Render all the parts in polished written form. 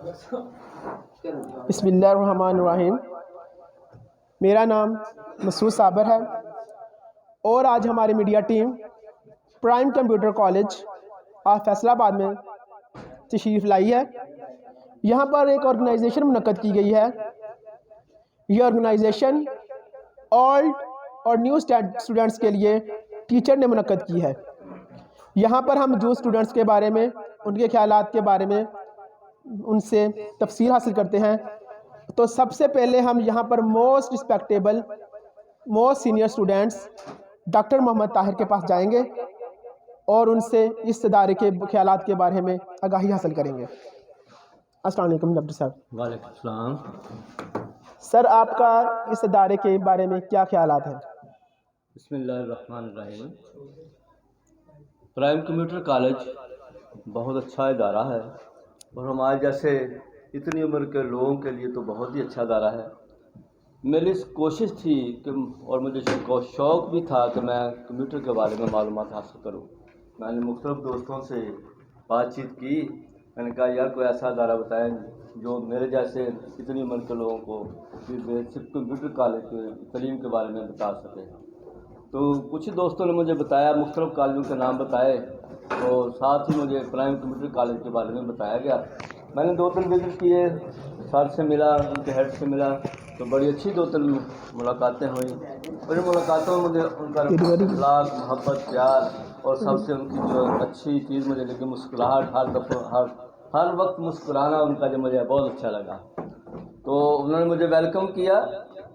بسم اللہ الرحمن الرحیم۔ میرا نام مسعود صابر ہے اور آج ہماری media team prime computer college of Faisal آباد میں تشریف لائی ہے۔ یہاں پر ایک آرگنائزیشن منعقد کی گئی ہے۔ یہ آرگنائزیشن اولڈ اور نیو اسٹوڈنٹس کے لیے ٹیچر نے منعقد کی ہے۔ یہاں پر ہم جو اسٹوڈنٹس کے بارے میں، ان کے خیالات کے بارے میں ان سے تفسیر حاصل کرتے ہیں۔ تو سب سے پہلے ہم یہاں پر most respectable most senior students doctor Muhammad Tahir کے پاس جائیں گے اور ان سے اس ادارے کے خیالات کے بارے میں آگاہی حاصل کریں گے۔ السلام علیکم ڈاکٹر صاحب۔ وعلیکم السلام۔ سر، آپ کا اس ادارے کے بارے میں کیا خیالات ہیں؟ بسم اللہ الرحمن الرحیم۔ پرائم کمپیوٹر کالج بہت اچھا ادارہ ہے اور ہمارے جیسے اتنی عمر کے لوگوں کے لیے تو بہت ہی اچھا ادارہ ہے۔ میری کوشش تھی کہ اور مجھے شوق بھی تھا کہ میں کمپیوٹر کے بارے میں معلومات حاصل کروں۔ میں نے مختلف دوستوں سے بات چیت کی۔ میں نے کہا یار کوئی ایسا ادارہ بتائیں جو میرے جیسے اتنی عمر کے لوگوں کو صرف کمپیوٹر کالج کی تعلیم کے بارے میں بتا سکے۔ تو کچھ ہی دوستوں نے مجھے بتایا، مختلف کالجوں کے نام بتائے اور ساتھ ہی مجھے پرائم کمپیوٹر کالج کے بارے میں بتایا گیا۔ میں نے 2-3 وزٹ کیے، سر سے ملا، ان کے ہیڈ سے ملا، تو بڑی اچھی 2-3 ملاقاتیں ہوئیں۔ اور ان ملاقاتوں میں مجھے ان کا اخلاق، محبت، پیار اور سب سے ان کی جو اچھی چیز مجھے لگی مسکراہٹ، ہر وقت مسکرانا ان کا جو مجھے بہت اچھا لگا۔ تو انہوں نے مجھے ویلکم کیا۔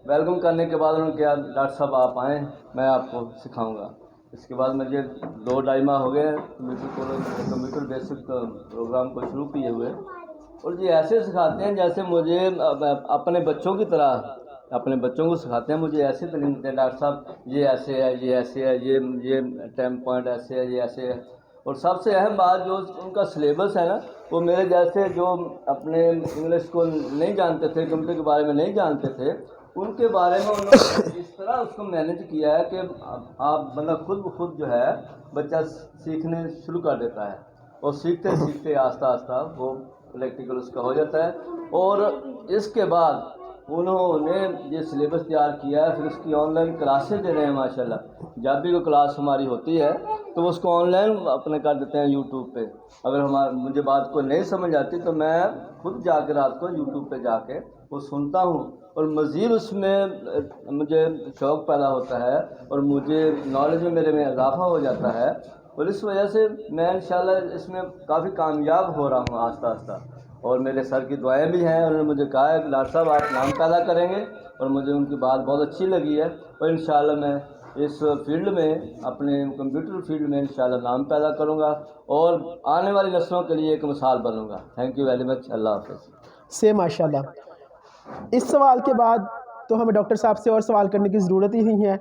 ویلکم کرنے کے بعد انہوں نے کہا ڈاکٹر صاحب آپ آئیں، میں آپ کو سکھاؤں گا۔ اس کے بعد مجھے 2-2.5 ماہ ہو گئے کمپیوٹر بیسک پروگرام کو شروع کیے ہوئے، اور یہ ایسے سکھاتے ہیں جیسے مجھے اپنے بچوں کی طرح اپنے بچوں کو سکھاتے ہیں۔ مجھے ایسے تعلیم دیتے ہیں ڈاکٹر صاحب یہ ایسے ہے، یہ ایسے ہے، یہ ٹائم پوائنٹ ایسے ہے، یہ ایسے ہے۔ اور سب سے اہم بات جو ان کا سلیبس ہے نا، وہ میرے جیسے جو اپنے انگلش کو نہیں جانتے تھے، کمپیوٹر کے بارے میں نہیں جانتے تھے، ان کے بارے میں انہوں نے اس طرح اس کو مینیج کیا ہے کہ آپ بندہ خود بخود جو ہے بچہ سیکھنے شروع کر دیتا ہے، اور سیکھتے سیکھتے آہستہ آہستہ وہ پریکٹیکل اس کا ہو جاتا ہے۔ اور اس کے بعد انہوں نے یہ سلیبس تیار کیا ہے، پھر اس کی آن لائن کلاسیں دے رہے ہیں ماشاءاللہ۔ جب بھی کوئی کلاس ہماری ہوتی ہے تو اس کو آن لائن اپنے کر دیتے ہیں یوٹیوب پہ۔ اگر مجھے بات کو نہیں سمجھ آتی تو میں خود جا کے رات کو یوٹیوب پہ جا کے وہ سنتا ہوں، اور مزید اس میں مجھے شوق پیدا ہوتا ہے اور مجھے نالج میں میرے میں اضافہ ہو جاتا ہے، اور اس وجہ سے میں انشاءاللہ اس میں کافی کامیاب ہو رہا ہوں آہستہ آہستہ۔ اور میرے سر کی دعائیں بھی ہیں، انہوں نے مجھے کہا ہے کہ ڈاکٹر صاحب آپ نام پیدا کریں گے، اور مجھے ان کی بات بہت اچھی لگی ہے، اور انشاءاللہ میں اس فیلڈ میں اپنے کمپیوٹر فیلڈ میں انشاءاللہ نام پیدا کروں گا اور آنے والی نسلوں کے لیے ایک مثال بنوں گا۔ Thank you very much. اللہ حافظ۔ سے ماشاء اللہ۔ اس سوال کے بعد تو ہمیں ڈاکٹر صاحب سے اور سوال کرنے کی ضرورت ہی نہیں ہے،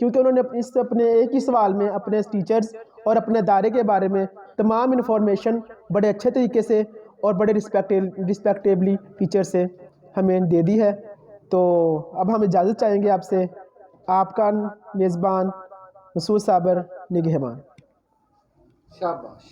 کیونکہ انہوں نے اپنے ایک ہی سوال میں اپنے ٹیچرز اور اپنے ادارے کے بارے میں تمام انفارمیشن بڑے اچھے طریقے سے اور بڑے رسپیکٹیبلی ٹیچر سے ہمیں دے دی ہے۔ تو اب ہم اجازت چاہیں گے آپ سے۔ آپ کا میزبان مسعود صابر، نگہبان۔ شاباش۔